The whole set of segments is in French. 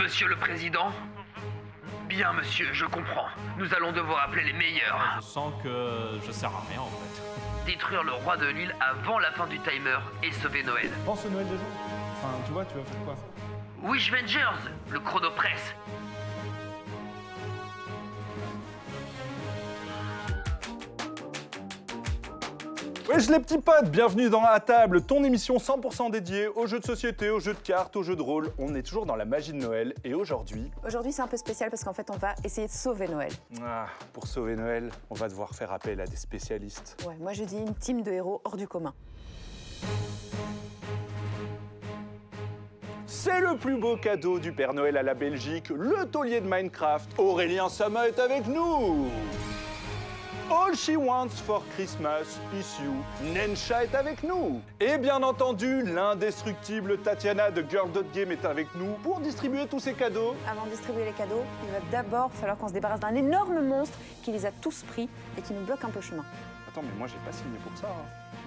Monsieur le Président? Bien, monsieur, je comprends. Nous allons devoir appeler les meilleurs. Je sens que je sers à rien, en fait. Détruire le roi de l'île avant la fin du timer et sauver Noël. Pense au Noël des gens. Enfin, tu vois, tu vas faire quoi? Wishvengers, le chronopresse. Wesh les petits potes, bienvenue dans À table, ton émission 100% dédiée aux jeux de société, aux jeux de cartes, aux jeux de rôle. On est toujours dans la magie de Noël et aujourd'hui... Aujourd'hui c'est un peu spécial parce qu'en fait on va essayer de sauver Noël. Pour sauver Noël, on va devoir faire appel à des spécialistes. Ouais, moi je dis une team de héros hors du commun. C'est le plus beau cadeau du Père Noël à la Belgique, le taulier de Minecraft. Aurélien Sama est avec nous. All She Wants for Christmas is You. Nensha est avec nous. Et bien entendu, l'indestructible Tatiana de Girl.game est avec nous pour distribuer tous ces cadeaux. Avant de distribuer les cadeaux, il va d'abord falloir qu'on se débarrasse d'un énorme monstre qui les a tous pris et qui nous bloque un peu le chemin. Attends, mais moi j'ai pas signé pour ça.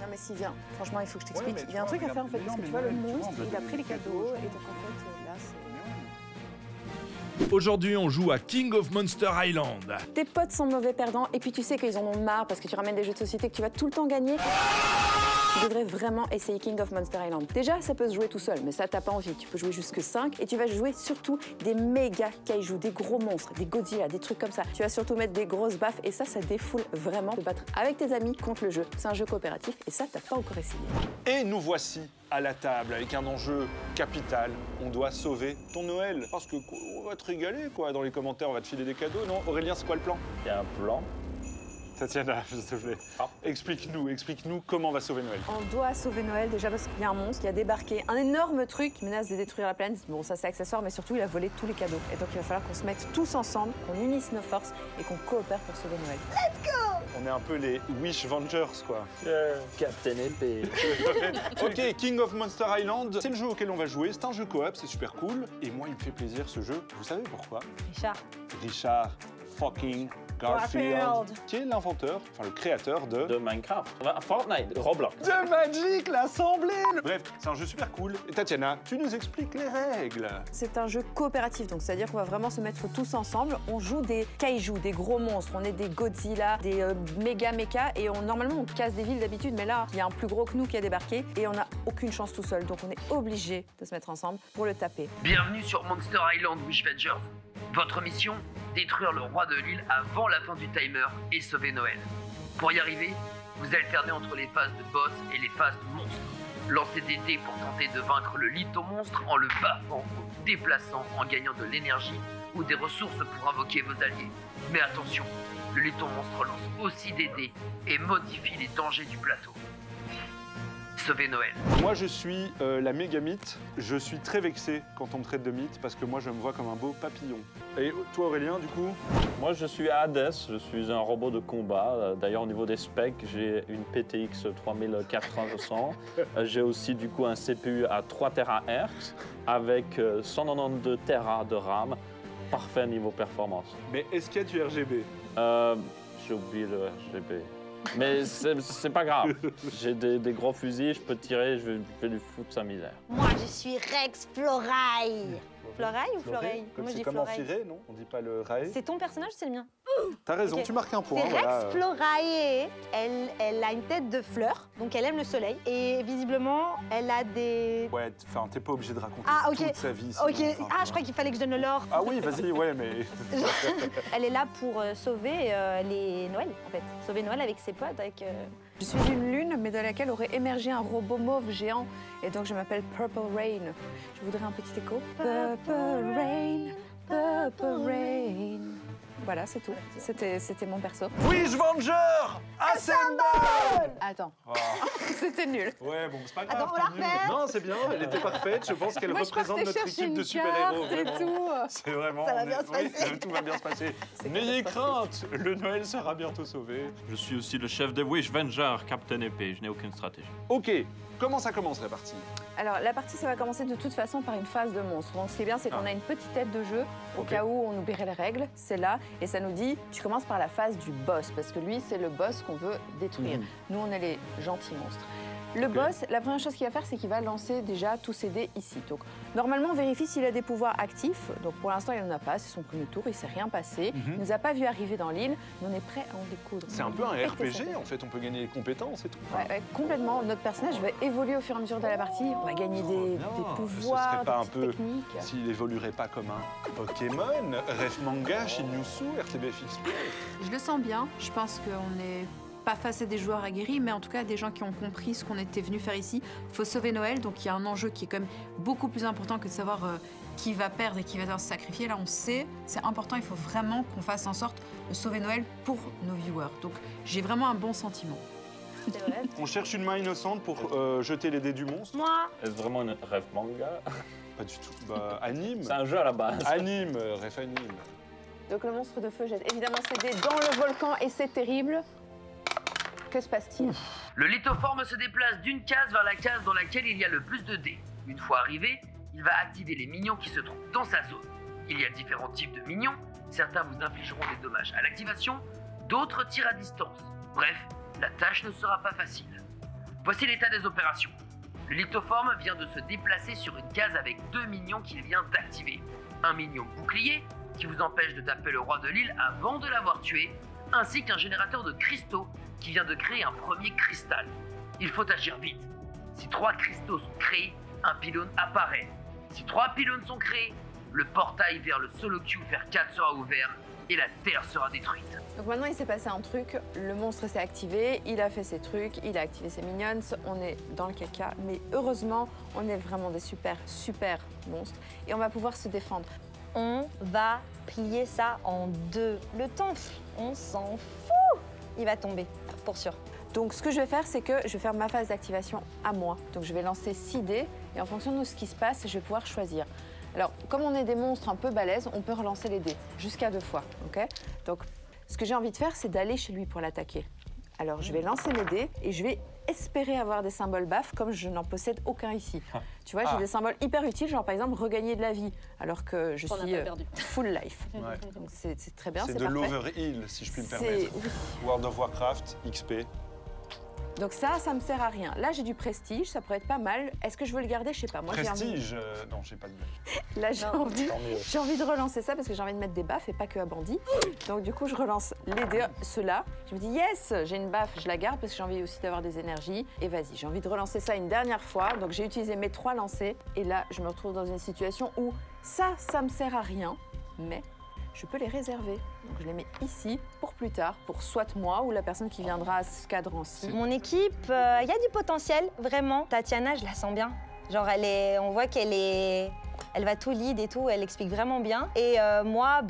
Non mais si, viens. Franchement, il faut que je t'explique. Ouais, Il y a un truc à faire en fait, parce que tu vois, le monstre, il a pris les cadeaux et donc en fait, là c'est... Aujourd'hui, on joue à King of Monster Island. Tes potes sont mauvais perdants et puis tu sais qu'ils en ont marre parce que tu ramènes des jeux de société que tu vas tout le temps gagner. Tu devrais vraiment essayer King of Monster Island. Déjà, ça peut se jouer tout seul, mais ça, t'as pas envie. Tu peux jouer jusque 5 et tu vas jouer surtout des méga kaiju, des gros monstres, des Godzilla, des trucs comme ça. Tu vas surtout mettre des grosses baffes et ça défoule vraiment de battre avec tes amis contre le jeu. C'est un jeu coopératif et ça, t'as pas encore essayé. Et nous voici à la table avec un enjeu capital. On doit sauver ton Noël. Parce que on va te régaler, quoi. Dans les commentaires, on va te filer des cadeaux, non? Aurélien, c'est quoi le plan? Il y a un plan. Tatiana, s'il te plaît. Explique-nous comment on va sauver Noël. On doit sauver Noël déjà parce qu'il y a un monstre qui a débarqué, un énorme truc qui menace de détruire la planète. Bon, ça c'est accessoire, mais surtout il a volé tous les cadeaux. Et donc il va falloir qu'on se mette tous ensemble, qu'on unisse nos forces et qu'on coopère pour sauver Noël. Let's go! On est un peu les Wishvengers, quoi. Captain épée. Ok, King of Monster Island, c'est le jeu auquel on va jouer. C'est un jeu coop, c'est super cool. Et moi, il me fait plaisir ce jeu. Vous savez pourquoi? Richard fucking Garfield, qui est l'inventeur, enfin le créateur De Minecraft. Fortnite, Roblox. de Magic l'Assemblée. Bref, c'est un jeu super cool. Et Tatiana, tu nous expliques les règles. C'est un jeu coopératif, donc c'est-à-dire qu'on va vraiment se mettre tous ensemble. On joue des kaiju, des gros monstres, on est des Godzilla, des méga mechas, et normalement on casse des villes d'habitude, mais là, il y a un plus gros que nous qui a débarqué, et on n'a aucune chance tout seul, donc on est obligé de se mettre ensemble pour le taper. Bienvenue sur Monster Island, Wishvengers. Votre mission, détruire le roi de l'île avant la fin du timer et sauver Noël. Pour y arriver, vous alternez entre les phases de boss et les phases de monstre. Lancez des dés pour tenter de vaincre le litho-monstre en le baffant, déplaçant, en gagnant de l'énergie ou des ressources pour invoquer vos alliés. Mais attention, le litho-monstre lance aussi des dés et modifie les dangers du plateau. Sauver Noël. Moi, je suis la méga mythe. Je suis très vexé quand on me traite de mythe parce que moi, je me vois comme un beau papillon. Et toi, Aurélien, du coup? Moi, je suis Hades, je suis un robot de combat. D'ailleurs, au niveau des specs, j'ai une PTX 3400. J'ai aussi, du coup, un CPU à 3 THz avec 192 Tera de RAM. Parfait niveau performance. Mais est-ce qu'il y a du RGB? J'ai oublié le RGB. Mais c'est pas grave. J'ai des gros fusils, je peux tirer, je vais lui foutre sa misère. Moi, je suis Rex Florail. Florail ou Floreil? Moi, je C'est dis comme Florail. Enfiré, non? On dit pas le Rae. C'est ton personnage, c'est le mien. T'as raison, Ok. tu marques un point. C'est voilà. Rex Florae. Elle a une tête de fleur, donc elle aime le soleil. Et visiblement, elle a des... Ouais, enfin, t'es pas obligé de raconter Ah, ok. toute sa vie. Ok. sinon, enfin, Ah, je crois qu'il fallait que je donne le lore. Ah oui, vas-y, ouais, mais... Elle est là pour sauver les Noël, en fait. Sauver Noël avec ses potes, avec... Je suis une lune, mais de laquelle aurait émergé un robot mauve géant, et donc je m'appelle Purple Rain. Je voudrais un petit écho. Purple Rain, Purple Rain. Voilà, c'est tout. C'était mon perso. Wishvenger Assemble. Attends, Oh. c'était nul. Ouais, bon, c'est pas grave. Attends, on la tant mieux. refait. Non, c'est bien, elle était parfaite. Je pense qu'elle Moi, je représente partais notre chercher équipe de une super-héros. carte et vraiment. tout. C'est vraiment... Ça va bien se oui, passer. tout va bien se passer. N'ayez crainte, le Noël sera bientôt sauvé. Je suis aussi le chef des Wishvengers, Captain épée. Je n'ai aucune stratégie. Ok, comment ça commence la partie? Alors, la partie, ça va commencer de toute façon par une phase de monstre. Donc, ce qui est bien, c'est qu'on a une petite tête de jeu, au Ok. cas où on oublierait les règles. C'est là, et ça nous dit, tu commences par la phase du boss, parce que lui, c'est le boss qu'on veut détruire. Nous, on est les gentils monstres. Le boss, la première chose qu'il va faire, c'est qu'il va lancer déjà tous ses dés ici. Donc, normalement, on vérifie s'il a des pouvoirs actifs. Donc, pour l'instant, il n'en a pas. C'est son premier tour. Il ne s'est rien passé. Il ne nous a pas vu arriver dans l'île, mais on est prêt à en découdre. C'est un peu un RPG, en fait. On peut gagner des compétences et tout. Ouais, complètement. Notre personnage va évoluer au fur et à mesure de la partie. On va gagner des pouvoirs, Ce serait pas des un petites peu techniques. s'il évoluerait pas comme un Pokémon, Ref Manga, Shin-Yusu, RTBF XP. Je le sens bien. Je pense qu'on n'est pas face à des joueurs aguerris, mais en tout cas des gens qui ont compris ce qu'on était venu faire ici. Il faut sauver Noël, donc il y a un enjeu qui est quand même beaucoup plus important que de savoir qui va perdre et qui va devoir se sacrifier. Là, on sait, c'est important, il faut vraiment qu'on fasse en sorte de sauver Noël pour nos viewers. Donc j'ai vraiment un bon sentiment. C'est vrai. On cherche une main innocente pour jeter les dés du monstre. Moi, Est-ce vraiment une rêve manga? Pas du tout. Bah, anime. C'est un jeu à la base. Anime, Ref anime. Donc, le monstre de feu jette évidemment ses dés dans le volcan et c'est terrible. Que se passe-t-il? Le lithoforme se déplace d'une case vers la case dans laquelle il y a le plus de dés. Une fois arrivé, il va activer les minions qui se trouvent dans sa zone. Il y a différents types de minions. Certains vous infligeront des dommages à l'activation, d'autres tirent à distance. Bref, la tâche ne sera pas facile. Voici l'état des opérations. Le lithoforme vient de se déplacer sur une case avec 2 minions qu'il vient d'activer. Un minion bouclier, qui vous empêche de taper le roi de l'île avant de l'avoir tué, ainsi qu'un générateur de cristaux qui vient de créer un premier cristal. Il faut agir vite. Si 3 cristaux sont créés, un pylône apparaît. Si 3 pylônes sont créés, le portail vers le solo queue vers 4 sera ouvert et la Terre sera détruite. Donc maintenant, il s'est passé un truc. Le monstre s'est activé, il a fait ses trucs, il a activé ses minions. On est dans le caca, mais heureusement, on est vraiment des super monstres et on va pouvoir se défendre. on va plier ça en 2. Le temps, on s'en fout. Il va tomber, pour sûr. Donc ce que je vais faire, c'est que je vais faire ma phase d'activation à moi. Donc je vais lancer 6 dés et en fonction de ce qui se passe, je vais pouvoir choisir. Alors, comme on est des monstres un peu balèzes, on peut relancer les dés jusqu'à 2 fois, ok? Donc, ce que j'ai envie de faire, c'est d'aller chez lui pour l'attaquer. Alors, je vais lancer mes dés et je vais espérer avoir des symboles baffes comme je n'en possède aucun ici. Tu vois, j'ai des symboles hyper utiles, genre par exemple regagner de la vie, alors que je suis full life. Ouais. Donc c'est très bien, c'est de parfait. l'overheal, si je puis me permettre. World of Warcraft, XP. Donc ça me sert à rien. Là, j'ai du prestige, ça pourrait être pas mal. Est-ce que je veux le garder? Je sais pas. Moi, Prestige non, j'ai pas de blague. Là, j'ai envie de relancer ça parce que j'ai envie de mettre des baffes et pas que à bandit. Donc du coup, je relance les dés, ceux-là. Je me dis yes, j'ai une baffe, je la garde parce que j'ai envie aussi d'avoir des énergies. Et vas-y, j'ai envie de relancer ça une dernière fois. Donc j'ai utilisé mes 3 lancers. Et là, je me retrouve dans une situation où ça me sert à rien, mais je peux les réserver. Donc je les mets ici pour plus tard, pour soit moi ou la personne qui viendra à ce cadran-ci. Mon équipe, il y a du potentiel, vraiment. Tatiana, je la sens bien. Genre, on voit elle va tout lead et tout, elle explique vraiment bien. Et moi,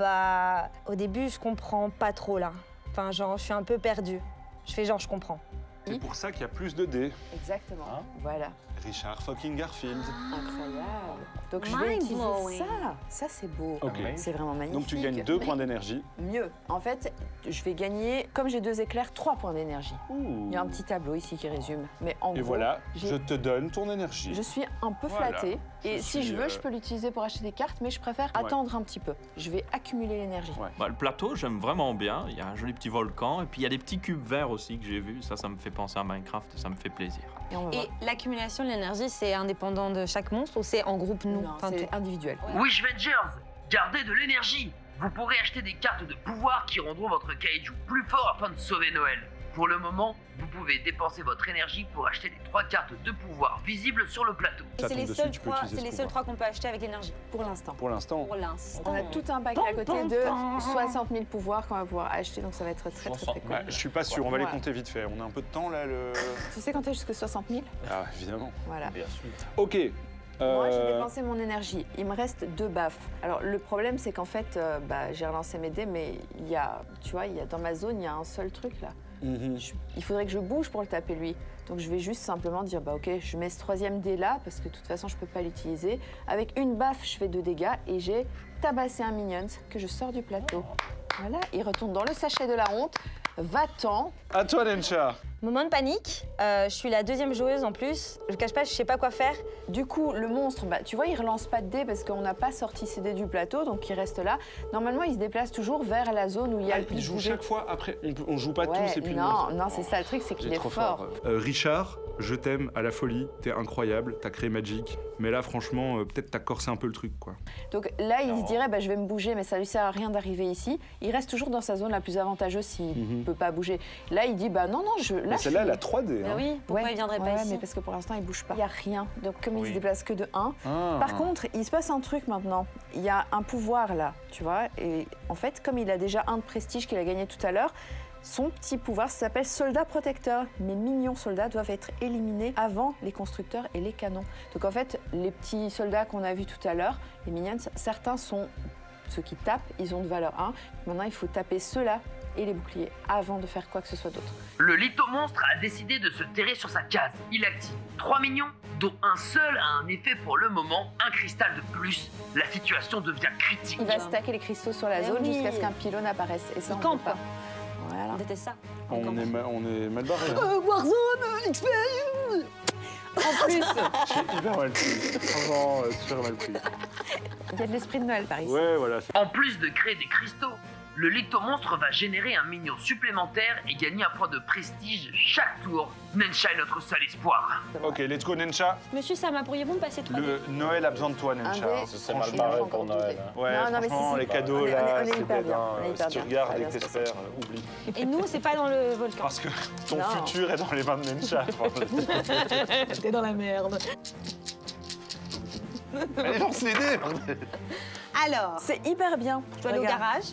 au début, je comprends pas trop, là. Enfin, genre, je suis un peu perdue. Je fais genre, je comprends. C'est pour ça qu'il y a plus de dés. Exactement, voilà. Richard fucking Garfield. Incroyable. Donc je vais utiliser ça. Ça, c'est beau. Ok. C'est vraiment magnifique. Donc tu gagnes 2 points d'énergie. Mieux. En fait, je vais gagner, comme j'ai 2 éclairs, 3 points d'énergie. Il y a un petit tableau ici qui résume. Mais en Et gros, voilà, je te donne ton énergie. je suis un peu Voilà. flattée. Et si je veux, je peux l'utiliser pour acheter des cartes, mais je préfère attendre un petit peu. Je vais accumuler l'énergie. Ouais. Bah, le plateau, j'aime vraiment bien. Il y a un joli petit volcan. Et puis, il y a des petits cubes verts aussi que j'ai vus. Ça me fait penser à Minecraft et ça me fait plaisir. Et on va voir. Et l'accumulation de l'énergie, c'est indépendant de chaque monstre ou c'est en groupe, nous? Non, Enfin, c'est tout. individuel. Wishvengers, gardez de l'énergie. Vous pourrez acheter des cartes de pouvoir qui rendront votre kaiju plus fort afin de sauver Noël. Pour le moment, vous pouvez dépenser votre énergie pour acheter les 3 cartes de pouvoir visibles sur le plateau. Et Ça c'est tombe les dessus, seuls tu peux 3, utiliser c'est ce les seuls pouvoir. 3 qu'on peut acheter avec l'énergie. Pour l'instant. Pour l'instant. Pour l'instant. On a tout un pack à côté de 60 000 pouvoirs qu'on va pouvoir acheter, donc ça va être très cool. Ouais, je suis pas sûr, on va les Ouais. compter vite fait. On a un peu de temps là. Tu sais compter jusqu'à 60 000? Ah, évidemment. Voilà. Bien sûr. Ok. Moi, j'ai dépensé mon énergie. Il me reste 2 baffes. Alors, le problème, c'est qu'en fait, j'ai relancé mes dés, mais il y a, tu vois, dans ma zone, il y a un seul truc là. Il faudrait que je bouge pour le taper lui. Donc je vais juste simplement dire ok, je mets ce 3e dé là parce que de toute façon je peux pas l'utiliser. Avec une baffe, je fais 2 dégâts et j'ai tabassé un minion que je sors du plateau. Voilà, il retourne dans le sachet de la honte. Va-t'en. À toi, Nensha. Moment de panique. Je suis la 2e joueuse en plus. Je cache pas, je sais pas quoi faire. Du coup, le monstre, tu vois, il relance pas de dés parce qu'on n'a pas sorti ses dés du plateau, donc il reste là. Normalement, il se déplace toujours vers la zone où il y a le plus Il de joue bouger. chaque fois après. On joue pas tous et puis non, c'est ça le truc, c'est qu'il est trop fort. Richard, je t'aime à la folie, t'es incroyable, t'as créé Magic. Mais là, franchement, peut-être t'as corsé un peu le truc, quoi. Donc là, il se dirait, bah, je vais me bouger, mais ça lui sert à rien d'arriver ici. Il reste toujours dans sa zone la plus avantageuse s'il ne peut pas bouger. Là, il dit, bah non, là, Mais celle-là, elle a 3D. Bah Hein. oui, pourquoi il viendrait pas ici? mais parce que pour l'instant, il bouge pas. Il n'y a rien. Donc comme il se déplace que de 1. Ah. Par contre, il se passe un truc maintenant. Il y a un pouvoir là, tu vois. Et en fait, comme il a déjà 1 de prestige qu'il a gagné tout à l'heure, son petit pouvoir s'appelle soldat protecteur. Mes mignons soldats doivent être éliminés avant les constructeurs et les canons. Donc en fait, les petits soldats qu'on a vus tout à l'heure, les minions, certains sont ceux qui tapent, ils ont de valeur 1. Maintenant, il faut taper ceux-là et les boucliers avant de faire quoi que ce soit d'autre. Le litho-monstre a décidé de se terrer sur sa case. Il active 3 minions, dont un seul a un effet pour le moment, un cristal de plus. La situation devient critique. Il va stacker les cristaux sur la Mais zone oui. jusqu'à ce qu'un pylône apparaisse. Et ça, Il on campe, peut pas. quoi. Voilà. On déteste ça. On est mal barré. Hein. Warzone, XP. En plus, J'ai hyper mal pris. Franchement, super mal pris. il y a de l'esprit de Noël par ici. Ouais, voilà. En plus de créer des cristaux, le litho-monstre va générer un minion supplémentaire et gagner un point de prestige chaque tour. Nensha est notre seul espoir. Ok, let's go, Nensha. Monsieur Sama, pourriez-vous me passer 3D? Le Noël a besoin de toi, Un Nensha. dé. C'est mal Franchement, barré faut pour encore Noël. douter. Hein. Ouais, Non, non, mais franchement, si, les si. cadeaux, On est là, hyper c'est bien, dead, hein. on est hyper Si tu bien. regardes Ça va avec bien tes se passer. sphères, oublie. Et nous, c'est pas dans le volcan. Parce que ton Non. futur est dans les mains de Nensha. T'es dans la merde. Allez, lance les dés, bordel. Alors, C'est hyper bien. je dois aller au Regarde. garage.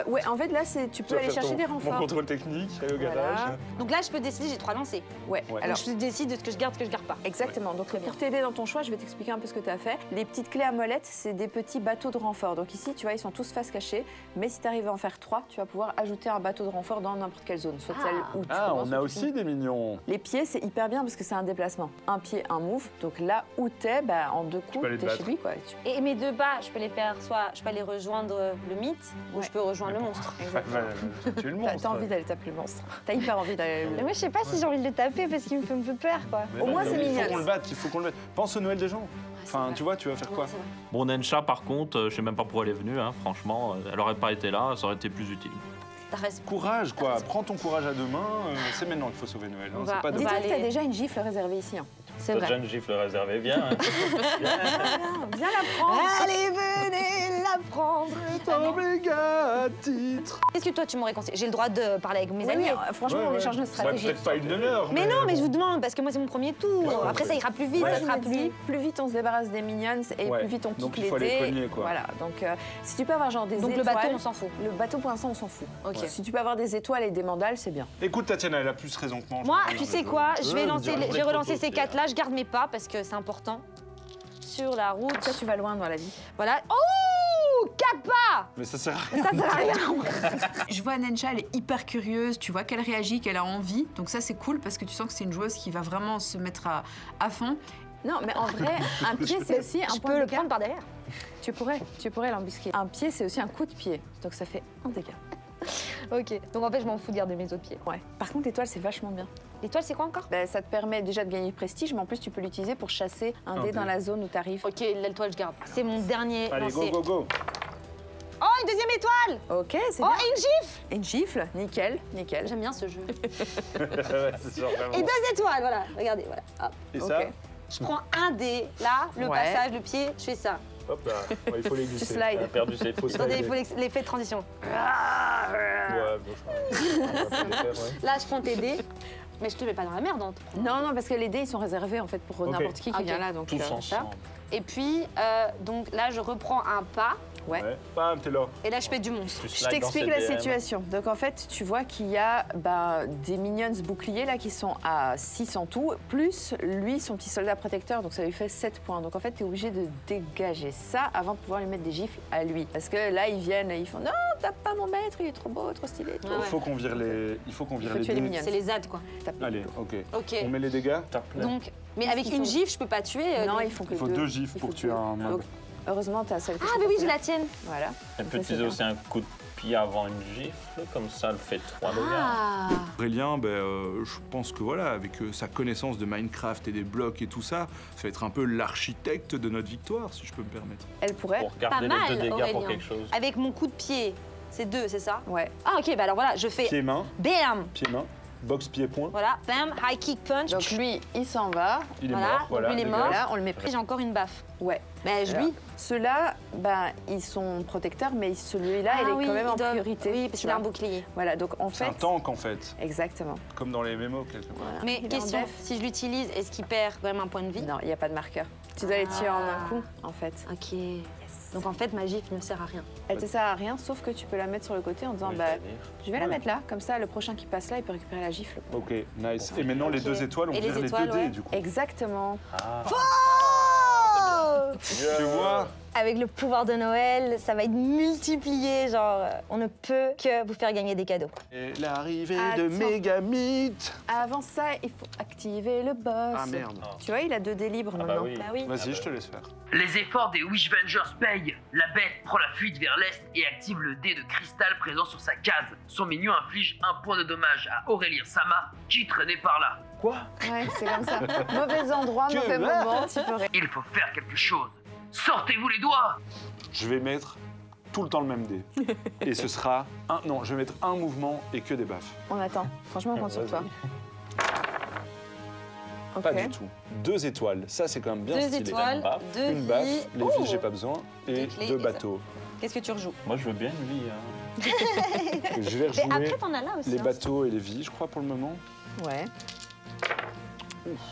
Ouais, en fait, là, tu peux aller chercher des Mon renforts. contrôle technique, aller au Voilà. garage. Donc là, je peux décider, j'ai 3 lancers. Ouais. Ouais. Alors, Donc je décide de ce que je garde, ce que je garde pas. exactement. Donc, pour t'aider dans ton choix, je vais t'expliquer un peu ce que tu as fait. Les petites clés à molette, c'est des petits bateaux de renfort. Donc ici, tu vois, ils sont tous face cachée. Mais si tu arrives à en faire 3, tu vas pouvoir ajouter un bateau de renfort dans n'importe quelle zone. Soit celle où tu Ah, commences on a ou tu aussi finis. des mignons. Les pieds, c'est hyper bien parce que c'est un déplacement. Un pied, un move. Donc là où t'es, bah, en 2 coups, peux aller te t'es chez battre. lui, quoi. Et mes 2 bas, je peux les faire soit je peux aller rejoindre le mythe ou Ouais. je peux rejoindre le monstre. Tu es le T'as monstre. envie d'aller taper le monstre. T'as hyper envie d'aller Mais moi, je sais pas si j'ai envie de le taper parce qu'il me fait un peu peur, quoi. Mais Au non, moins, mais c'est il mignon. faut qu'on le batte, il faut qu'on le batte. Pense au Noël des gens. Enfin, tu vois, tu vas faire quoi? Bon, Nensha, par contre, je sais même pas pourquoi elle est venue, hein, franchement. Elle aurait pas été là, ça aurait été plus utile. T'as raison. Courage, quoi. Prends ton courage à deux mains. C'est maintenant qu'il faut sauver Noël. Hein. On C'est va- pas on demain. va Dis-toi que t'as aller- déjà une gifle réservée ici. Hein. C'est T'as vrai. déjà une gifle réservée, viens. Hein. Viens la prendre. Allez, venez la prendre. Oh, méga titre. Qu'est-ce que toi, tu m'aurais conseillé? J'ai le droit de parler avec mes Oui, amis. oui, franchement, on échange notre stratégie. Peut-être pas une demi-heure. Mais non, mais je vous demande, parce que moi, c'est mon premier tour. Ouais, Après, ça ira plus vite, ça sera plus... Plus vite on se débarrasse des minions et Ouais. plus vite on Donc, kick il faut les aller dés. cogner, quoi. Voilà, donc si tu peux avoir genre des Donc étoiles... le bateau, on s'en fout. Le bateau, pour l'instant, on s'en fout. Ok. Si tu peux avoir des étoiles et des mandales, c'est bien. Écoute, Tatiana, elle a plus raison que moi. Moi, Je tu pense. sais quoi? Je vais Ouais, lancer, on dirait je vais trop relancer tôt, ces c'est- 4-là. Je garde mes pas parce que c'est important. Sur la route. Toi, tu vas loin dans la vie. Voilà. Oh! 4 pas! Mais ça sert à rien. Ça sert à rien. Je vois Nensha, elle est hyper curieuse, tu vois qu'elle réagit, qu'elle a envie. Donc ça, c'est cool parce que tu sens que c'est une joueuse qui va vraiment se mettre à fond. Non, mais en vrai, un pied, c'est aussi un Je point peux de le dégâts. prendre par derrière. Tu pourrais l'embusquer. Un pied, c'est aussi un coup de pied. Donc ça fait un dégât. Ok. Donc en fait, je m'en fous de garder mes autres pieds. Ouais. Par contre, l'étoile, c'est vachement bien. L'étoile, c'est quoi encore? Ben, ça te permet déjà de gagner du prestige, mais en plus, tu peux l'utiliser pour chasser un dé dé. dans la zone où tu arrives. Ok, l'étoile, je garde. C'est mon dernier Allez, lancé. go, go, go. Oh, une deuxième étoile! Ok, c'est Oh, bien. et une gifle! Une gifle, nickel, nickel. J'aime bien ce jeu. Ouais, c'est sûr, vraiment. Et 2 étoiles, voilà. Regardez, voilà. Hop. Et Ok. ça, Je prends un dé, là, le Ouais. passage, le pied, je fais ça. hop là. Ouais, il faut les glisser. Tu slides. Elle a perdu ses fausses. Attendez, il faut l'effet de transition. Ouais, bon, je crois. On va les faire, ouais. Là, je prends tes dés, mais je te mets pas dans la merde. Hein. Non, non, parce que les dés, ils sont réservés en fait pour Ok. n'importe qui Ok. vient là. Donc, Tous ça. ensemble. Et puis, donc là, je reprends un pas, Ouais. Ouais. Bam, t'es là. et là, je fais du monstre. Tu Je slides dans t'explique ses la DM. situation. Donc en fait, tu vois qu'il y a des minions boucliers là qui sont à 6 en tout, plus lui, son petit soldat protecteur, donc ça lui fait 7 points. Donc en fait, tu es obligé de dégager ça avant de pouvoir lui mettre des gifles à lui. Parce que là, ils viennent et ils font non, tape pas mon maître, il est trop beau, trop stylé. Ouais, Il ouais. faut qu'on vire les. Il faut qu'on vire faut les tuer les dés. mignons. C'est les ZAD, quoi. Tape. Allez, ok. Ok. On met les dégâts. Donc, mais avec qu'il une faut- gifle, je peux pas tuer. Non, les- il faut que Il faut 2 gifles Il pour faut tuer deux. un mob. Donc, heureusement, tu as celle que Ah, je mais oui, peux j'ai faire. la tienne. Voilà. Elle peut Ça, c'est utiliser bien. aussi un coup de pied avant une gifle, comme ça elle fait 3 dégâts. Ah. Aurélien, je pense que voilà, avec sa connaissance de Minecraft et des blocs et tout ça, ça va être un peu l'architecte de notre victoire, si je peux me permettre. Elle pourrait. Pour garder Pas les 2 mal, dégâts pour Aurélien. quelque chose. Avec mon coup de pied, c'est 2, c'est ça? Ouais. Ah, ok, bah alors voilà, je fais Pied-main, BAM! pied-main. box pied-point. Voilà, bam, high kick punch. Donc lui, il s'en va. Il est Voilà, mort, donc voilà. lui, il est dégage. mort. Là, on le met près. J'ai encore une baffe. Ouais. Mais Là. lui. Ceux-là, ben, ils sont protecteurs, mais celui-là, il est oui, quand même ils en doivent- priorité. Oui, tu parce qu'il a un vois. bouclier. Voilà, donc en C'est fait. un tank, en fait. Exactement. Comme dans les mémos, quelque part. Voilà. Mais Il est en question, def. si je l'utilise, est-ce qu'il perd quand même un point de vie? Non, il n'y a pas de marqueur. Tu dois les tuer en un Ah. coup, en fait. Ok. Donc en fait, ma gifle ne sert à rien. Elle te sert à rien, sauf que tu peux la mettre sur le côté en disant Oui, bah, c'est-à-dire. je vais la Ouais. mettre là, comme ça le prochain qui passe là, il peut récupérer la gifle. Ok, nice. Et maintenant, les Ok. 2 étoiles, on Et les vire les étoiles, 2 dés, ouais. du coup. Exactement. Ah. Tu vois? Avec le pouvoir de Noël, ça va être multiplié. Genre, on ne peut que vous faire gagner des cadeaux. Et l'arrivée de Attends. Megamite. Avant ça, il faut activer le boss. Ah merde. Tu vois, il a 2 dés libres Ah bah maintenant. oui. Bah oui. Vas-y, je te laisse faire. Les efforts des Wishvengers payent. La bête prend la fuite vers l'est et active le dé de cristal présent sur sa case. Son minion inflige 1 point de dommage à Aurélien Sama, qui traînait par là. Quoi? Ouais, c'est comme ça. Mauvais endroit, Que mauvais va moment, tu peux Il faut faire quelque chose. Sortez-vous les doigts! Je vais mettre tout le temps le même dé. Et ce sera un... Non, je vais mettre un mouvement et que des baffes. On attend. Franchement, on compte sur toi. Ok. Pas du tout. 2 étoiles, ça c'est quand même bien 2 stylé. étoiles, baffe. 2 Une vies. baffe, les Oh, vies j'ai pas besoin, et Des clés 2 et ça. bateaux. Qu'est-ce que tu rejoues? Moi, je veux bien une vie. Hein. Je vais Mais rejouer après, t'en as là aussi. les hein. bateaux et les vies, je crois, pour le moment. Ouais.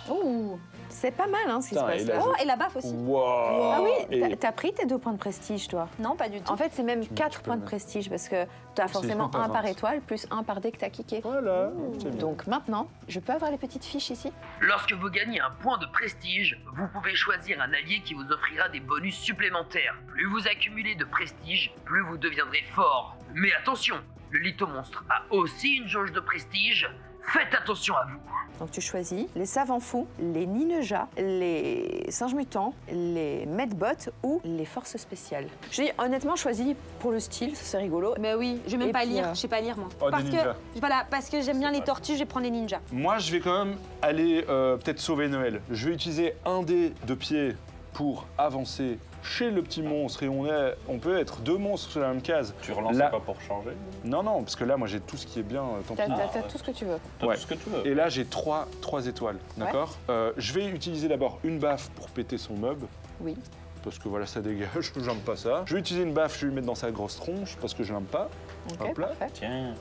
Ouh, c'est pas mal hein, ce qui se Putain, passe et là, là. Oh, et la baffe aussi. Wow. Ah oui, Et t'as pris tes 2 points de prestige, toi. Non, pas du tout. En fait, c'est même Tu 4 peux points de le prestige parce que t'as forcément pas un par 20. étoile plus 1 par dé que t'as kické. Voilà, c'est bien. Donc maintenant, je peux avoir les petites fiches ici? Lorsque vous gagnez un point de prestige, vous pouvez choisir un allié qui vous offrira des bonus supplémentaires. Plus vous accumulez de prestige, plus vous deviendrez fort. Mais attention, le Lithomonstre a aussi une jauge de prestige. Faites attention à vous. Donc tu choisis les savants fous, les ninjas, les singes mutants, les medbots ou les forces spéciales. Je dis honnêtement, choisis pour le style, ça c'est rigolo. Mais oui, je vais même Et pas puis, lire, je sais pas lire moi. Oh, des parce ninjas. que voilà, parce que j'aime bien les tortues, je vais prendre les ninjas. Moi, je vais quand même aller peut-être sauver Noël. Je vais utiliser un dé de pied pour avancer chez le petit monstre et on peut être 2 monstres sur la même case. Tu relances Là- pas pour changer. Non, non, parce que là, moi, j'ai tout ce qui est bien, tant T'as pis. t'as tout ce que tu veux. T'as Ouais. tout ce que tu veux. Et là, j'ai 3 étoiles, d'accord. Je vais utiliser d'abord une baffe pour péter son mob. Oui. Parce que voilà, ça dégage, j'aime pas ça. Je vais utiliser une baffe, je vais lui mettre dans sa grosse tronche parce que je l'aime pas. Ok, Hop là. parfait. Tiens.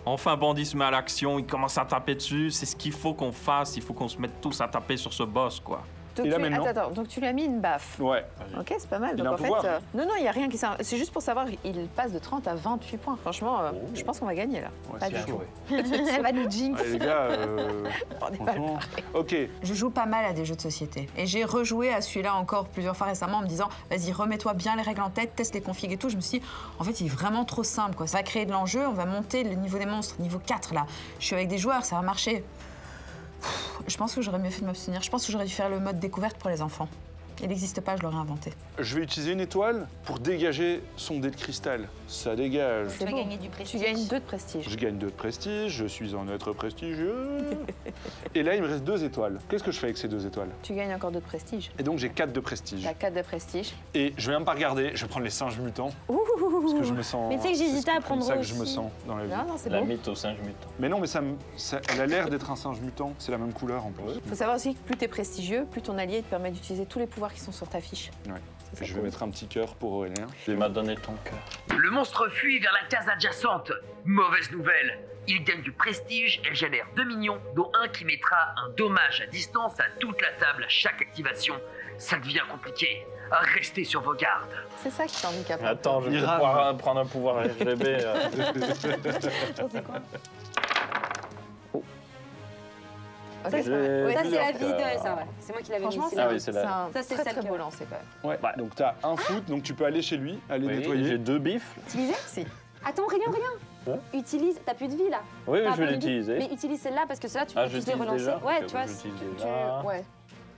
Enfin, Bandit se met à l'action, il commence à taper dessus. C'est ce qu'il faut qu'on fasse. Il faut qu'on se mette tous à taper sur ce boss, quoi. Donc, Et là, tu, maintenant attends, donc tu lui as mis une baffe. Ouais. Ok, c'est pas mal. Il Donc a un en fait, pouvoir. non, il n'y a rien qui s'arrête. C'est juste pour savoir, il passe de 30 à 28 points. Franchement, je pense qu'on va gagner là. Ouais, Pas c'est du chaud, tout. ouais. Elle va nous jinx. Allez, les gars, On est pas franchement. Ok, Je joue pas mal à des jeux de société. Et j'ai rejoué à celui-là encore plusieurs fois récemment en me disant vas-y, remets-toi bien les règles en tête, teste les configs et tout. Je me suis dit, en fait, il est vraiment trop simple, quoi. Ça va créer de l'enjeu, on va monter le niveau des monstres, niveau 4 là. Je suis avec des joueurs, ça va marcher. Je pense que j'aurais mieux fait de m'abstenir. Je pense que j'aurais dû faire le mode découverte pour les enfants. Il n'existe pas, je l'aurais inventé. je vais utiliser une étoile pour dégager son dé de cristal. Ça dégage. Tu C'est vas bon. gagner du prestige. Tu gagnes 2 de prestige. Je gagne 2 de prestige, je suis un être prestigieux. Et là, il me reste 2 étoiles. Qu'est-ce que je fais avec ces 2 étoiles? Tu gagnes encore 2 de prestige. Et donc, j'ai 4 de prestige. T'as 4 de prestige. Et je vais même pas regarder, je vais prendre les singes mutants. Parce que je me sens. Mais tu sais que j'hésitais c'est à prendre comme ça que aussi. je me sens dans la vie. Non, non, c'est La bon. mythe au singe mutant. Mais non, mais elle a l'air d'être un singe mutant. C'est la même couleur en plus. Il faut savoir aussi que plus t'es prestigieux, plus ton allié te permet d'utiliser tous les pouvoirs qui sont sur ta fiche. Ouais. C'est Je vais cool. mettre un petit cœur pour Aurélien. Tu m'as donné ton cœur. Le monstre fuit vers la case adjacente. Mauvaise nouvelle. Il gagne du prestige et génère 2 minions, dont un qui mettra un dommage à distance à toute la table à chaque activation. Ça devient compliqué. Restez sur vos gardes. C'est ça qui t'handicape. Attends, je vais Ira. pouvoir prendre un pouvoir RGB. Ok, J'ai- c'est pas mal. Ouais, Ça, Plusieurs c'est la vie cœurs. de ça, ouais. C'est moi qui l'avais mis. Franchement, c'est c'est Ah la- oui, c'est la- un Ça, c'est très ça, très le beau cœur. lancer quand même. Ouais. Donc, tu as un foot, donc tu peux aller chez lui, aller Oui, nettoyer. j'ai 2 bifles. Utiliser Si. Attends, Aurélien. Ouais. Utilise. T'as plus de vie là. Oui, T'as je vais pas de vie. l'utiliser. Mais utilise celle-là parce que celle-là, tu Ah, peux tous les j'utilise relancer. déjà. Ouais, Ok, tu vois. j'utilise tu- déjà. Ouais.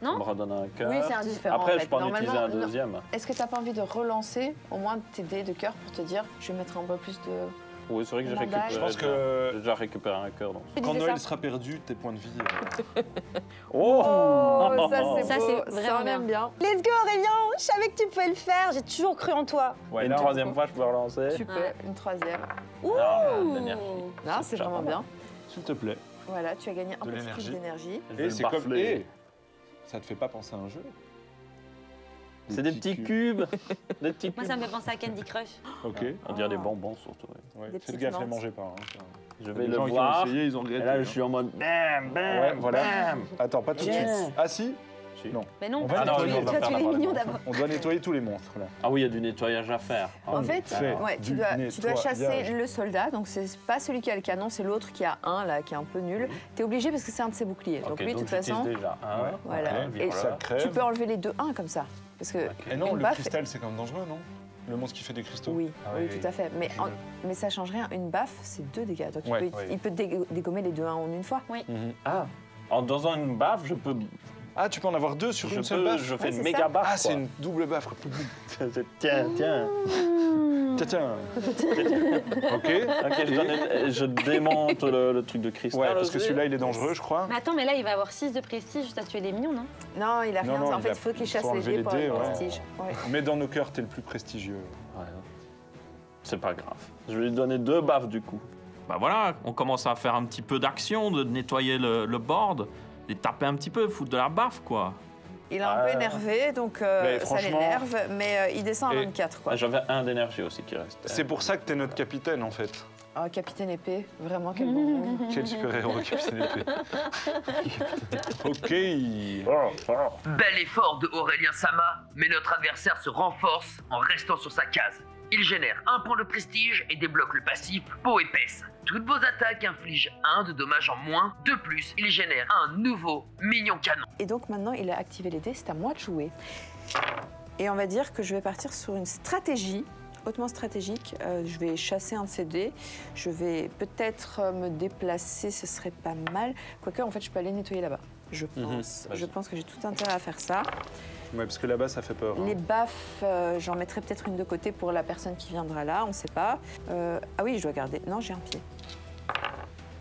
Ça me redonne un cœur. Oui, c'est indifférent. Après, en fait. je peux en utiliser un Normalement, non. deuxième. Est-ce que t'as pas envie de relancer au moins tes dés de cœur pour te dire je vais mettre un peu plus de. Oui, c'est vrai que j'ai Mandal. récupéré. Je pense que- J'ai déjà récupéré un cœur. Donc. Quand Utiliser Noël ça. sera perdu, tes points de vie. Oh, ça c'est Ça, beau. c'est vraiment on aime bien. Let's go, Aurélien. Je savais que tu pouvais le faire. J'ai toujours cru en toi. Ouais, Une une troisième fois, je peux relancer. Tu peux, Ouais. une troisième. Ouh. Ah, l'énergie. Non, c'est vraiment bien. S'il te plaît. Voilà, tu as gagné un De petit l'énergie. cube d'énergie. Je vais Et le c'est comme... bafler. Et ça te fait pas penser à un jeu? C'est des petits cubes. Des petits Moi, cubes. ça me fait penser à Candy Crush. Ok. On dirait des bonbons surtout. ouais. Ouais. Des Faites petites gaffe, les menthes. mangez pas. Hein. Je Les vais le gens qui ont voir. essayé, ils ont Et regretté. là, je hein. suis en mode bam, bam, Ouais, voilà. bam. Attends, pas tout de Yes. suite. Ah si? Si. Non. Mais non, On va Ah non, tu non, on va as faire tué les d'abord les mignons monstres. d'abord. On doit nettoyer tous les monstres là. Ah oui, il y a du nettoyage à faire. En fait, Fais ouais, du tu dois nettoyage. chasser le soldat. Donc, c'est pas celui qui a le canon, c'est l'autre qui a un, là, qui est un peu nul. T'es obligé parce que c'est un de ses boucliers. Donc, Ok, lui, de toute façon, déjà un. Ouais. voilà. Ok, Et ça crève. tu peux enlever les deux 1 comme ça. Parce que Et non, une le baffe- cristal, c'est quand même dangereux, non? Le monstre qui fait des cristaux? Oui, Ah oui, oui, tout à fait. Mais, Génial. mais ça change rien. Une baffe, c'est 2 dégâts. Donc Ouais, il peut dégommer les 2-1 en une fois. Mhm. Ah, en dans une baffe, je peux. Ah, tu peux en avoir 2 sur une seule baffe? Je fais Ouais, une c'est méga ça. baffe. Ah, c'est quoi. une double baffe. Tiens, tiens. Tiens. Ok. Ok, je démonte le truc de cristal. Ouais, parce que aussi. celui-là, il est dangereux, je crois. Mais attends, mais là, il va avoir 6 de prestige juste à tuer les mignons, non? Non, il a Non, rien. non, en fait, il il faut qu'il chasse faut les enlever dés les pour dés, le ouais. prestige. Ouais. Mais dans nos cœurs, t'es le plus prestigieux. Ouais. C'est pas grave. Je vais lui donner 2 baffes du coup. Bah voilà, on commence à faire un petit peu d'action, de nettoyer le board, de taper un petit peu, foutre de la baffe, quoi. Il est un peu énervé, donc Mais ça franchement- l'énerve, mais il descend à Et- 24, quoi. Ah, j'avais 1 d'énergie aussi qui restait. C'est pour ça que t'es notre capitaine, en fait. Oh, Capitaine Épée, vraiment, quel bon nom. Quel super-héros, capitaine épée. Ok. Bel effort de Aurélien Sama, mais notre adversaire se renforce en restant sur sa case. Il génère 1 point de prestige et débloque le passif Peau épaisse. Toutes vos attaques infligent 1 de dommages en moins. De plus, il génère un nouveau mignon canon. Et donc maintenant, il a activé les dés, c'est à moi de jouer. Et on va dire que je vais partir sur une stratégie hautement stratégique. Je vais chasser un de ces dés. Je vais peut-être me déplacer, ce serait pas mal. Quoique, en fait, je peux aller nettoyer là-bas. Je pense. vas-y. Je pense que j'ai tout intérêt à faire ça. Ouais, parce que là-bas, ça fait peur. hein. Les baffes, j'en mettrai peut-être une de côté pour la personne qui viendra là, on ne sait pas. Ah oui, je dois garder. Non, j'ai un pied.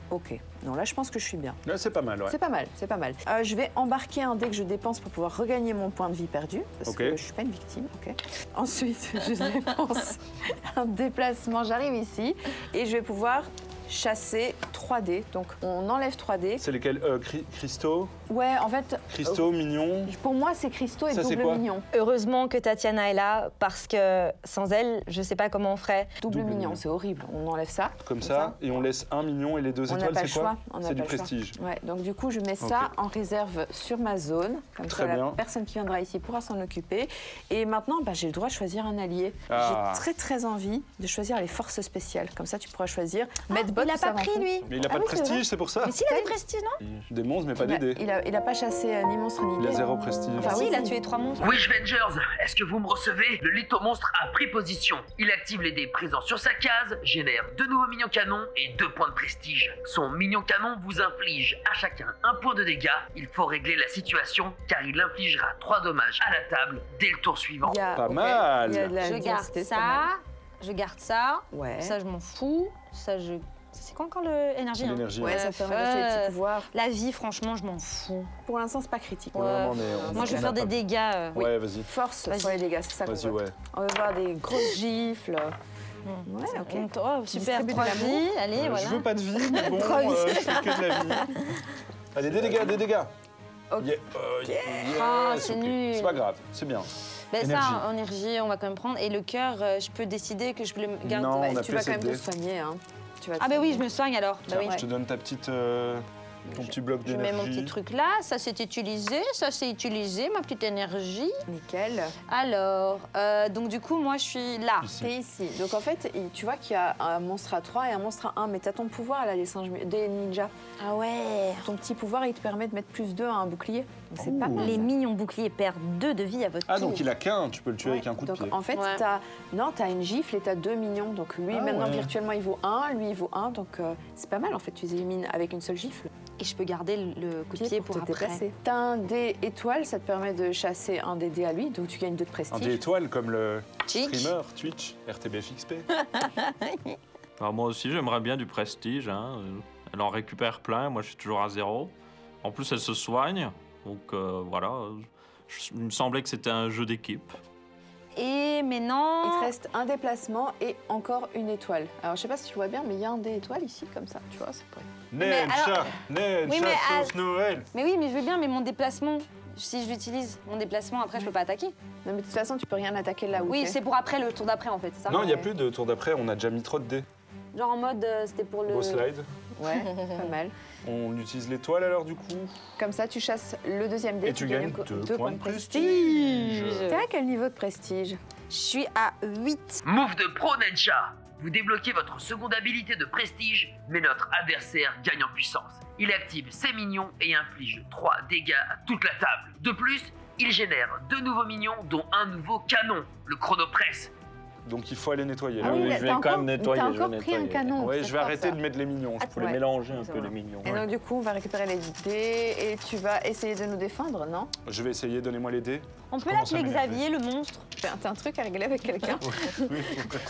Ok. Non, là, je pense que je suis bien. Là, c'est pas mal, ouais. C'est pas mal, c'est pas mal. Je vais embarquer un dé que je dépense pour pouvoir regagner mon point de vie perdu, parce Ok. que je suis pas une victime, ok. Ensuite, je dépense un déplacement, j'arrive ici, et je vais pouvoir chasser 3 dés. Donc, on enlève 3 dés. C'est lesquels Cristaux Ouais, en fait, Cristaux, mignons. pour moi, c'est cristaux et Ça, c'est double quoi mignon. Heureusement que Tatiana est là, parce que sans elle, je sais pas comment on ferait. Double Double mignon, mignon. c'est horrible. On enlève ça. Comme ça, et on laisse 1 mignon et les 2 On n'a étoiles, pas le c'est quoi? choix. on n'a C'est pas du le choix. prestige. Ouais, donc du coup, je mets ça en réserve sur ma zone. Comme Très ça, bien. la personne qui viendra ici pourra s'en occuper. Et maintenant, bah, j'ai le droit de choisir un allié. Ah. J'ai très envie de choisir les forces spéciales. Comme ça, tu pourras choisir Medbot Il a ou pas Savant pris, Fou. lui. Mais il a pas Ah de oui, c'est prestige, vrai. c'est pour ça? Mais s'il a des prestiges, non? Des monstres, mais pas des dés. Il a pas chassé ni monstre ni Il a dé. 0 prestige. Enfin, Si, oui, il a si. tué 3 monstres. Wishvengers, est-ce que vous me recevez? Le litho-monstre a pris position. Il active les dés présents sur sa case, génère 2 nouveaux mignons canons et 2 points de prestige. Son mignon canon vous inflige à chacun 1 point de dégâts. Il faut régler la situation car il infligera 3 dommages à la table dès le tour suivant. Il y a- Pas ok, mal. Il y a de la Je garde diversité, c'est pas ça, mal. je garde ça, Ouais. ça je m'en fous, ça je... C'est quoi encore l'énergie? C'est l'énergie. Ouais, ça te permet d'acheter des petits pouvoirs. La vie, franchement, je m'en fous. Pour l'instant, c'est pas critique. Ouais, Ouais. on est- Moi, je vais on faire a des pas- dégâts. Ouais, vas-y. Force Vas-y. sur les dégâts, c'est ça qu'on Vas-y, veut. ouais. On veut voir des grosses gifles. Ouais, ok. Oh, super, distribues de 3 l'amour. vies, allez, voilà. Je veux pas de vie, mais bon, Trois vies. je fais que de la vie. Allez, des dégâts, des dégâts. Ok. Yes, Ah, c'est ok. nul. C'est pas grave, c'est bien. Ben Énergie. ça, énergie, on va quand même prendre. Et le cœur, je peux décider que je peux le garder. Non, Bah, on a tu plus vas quand même assez de te dés. soigner. Hein. Tu vas te Ah ben oui, je soigner. me soigne alors. Bah Tiens, oui. je te donne ta petite, ton petit bloc Je d'énergie. mets mon petit truc là, ça c'est utilisé, ça c'est utilisé, ma petite énergie. Nickel. Alors, donc du coup, moi je suis là. Ici. T'es ici. Donc en fait, tu vois qu'il y a un monstre à 3 et un monstre à 1, mais t'as ton pouvoir là, des ninjas. Ah ouais. Ton petit pouvoir, il te permet de mettre plus 2 à un bouclier. Donc c'est pas Oh. mal. Les mignons boucliers perdent 2 de vie à votre Ah, tour. donc il a qu'un, tu peux le tuer Ouais. avec un coup de Donc pied. en fait, Ouais. t'as une gifle et t'as 2 mignons. Donc lui, Ah maintenant, ouais. virtuellement, il vaut 1, lui, il vaut 1. Donc c'est pas mal en fait, tu les élimines avec une seule gifle. Et je peux garder le coup de pied pour te après. déplacer. T'as un dé étoile, ça te permet de chasser un des dés à lui, donc tu gagnes 2 de Un prestige. dé étoile comme le Chic. streamer Twitch, RTBFXP. Alors moi aussi, j'aimerais bien du prestige. Hein. Elle en récupère plein, moi je suis toujours à 0. En plus, elle se soigne, donc voilà. Il me semblait que c'était un jeu d'équipe. Et mais non. Il te reste un déplacement et encore une étoile. Alors, je sais pas si tu vois bien, mais il y a un dé étoile ici, comme ça. Tu vois, c'est pas... Mais alors- Nensha, Oui, mais sauf Noël. Mais oui, mais je veux bien, mais mon déplacement, si je l'utilise, mon déplacement, après, je peux pas attaquer. Non, mais de toute façon, tu peux rien attaquer là où Oui, t'es. c'est pour après, le tour d'après, en fait, c'est ça? Non, il n'y a plus de tour d'après, on a déjà mis trop de dés. Genre en mode, c'était pour le... Beau slide. Ouais, pas mal. On utilise l'étoile alors du coup. Comme ça, tu chasses le deuxième dé. Et tu gagnes encore 2 points de prestige. prestige. T'es à quel niveau de prestige? Je suis à 8. Move de pro Nensha. Vous débloquez votre seconde habilité de prestige, mais notre adversaire gagne en puissance. Il active ses minions et inflige 3 dégâts à toute la table. De plus, il génère 2 nouveaux minions, dont un nouveau canon, le Chronopress. Donc il faut aller nettoyer. Ah là. oui, là, je vais t'as quand encore- même nettoyer, T'as je vais encore pris un nettoyer. canon. Ouais, c'est je vais fort, arrêter ça. de mettre les mignons. Ah, je Faut pense. les mélanger un c'est peu, vrai. les mignons. Et donc, du coup, on va récupérer les dés et tu vas essayer de nous défendre, non? Je vais essayer, donnez-moi les dés. On peut commence à l'appeler m'énerver. Xavier, le monstre. T'as un truc à régler avec quelqu'un?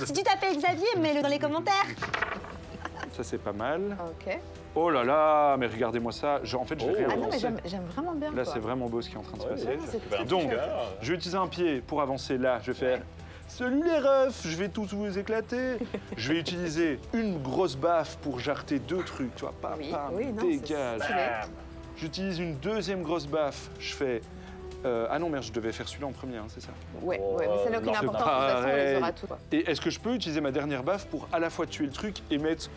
Si tu t'appelles Xavier, mets-le dans les commentaires. Ça c'est pas mal. Ok. Oh là là, mais regardez-moi ça. En fait, je vais Oh. rien Ah non, mais avancer. j'aime vraiment bien. Là, quoi. c'est vraiment beau ce qui est en train de se passer. Ouais, c'est très Donc, chouette. je vais utiliser un pied pour avancer là. Je vais faire salut les refs, je vais tous vous éclater. Je vais utiliser une grosse baffe pour jarter 2 trucs. Tu vois, pam, Oui, pam, oui, non, c'est dégage. stylé. J'utilise une deuxième grosse baffe. Je fais. Ah non, merde, je devais faire celui-là en premier, hein, c'est ça. Ouais, Oh, ouais, mais c'est là qu'il est non, c'est important. De toute façon, on les pareil. aura tous. quoi. Et est-ce que je peux utiliser ma dernière baffe pour à la fois tuer le truc et mettre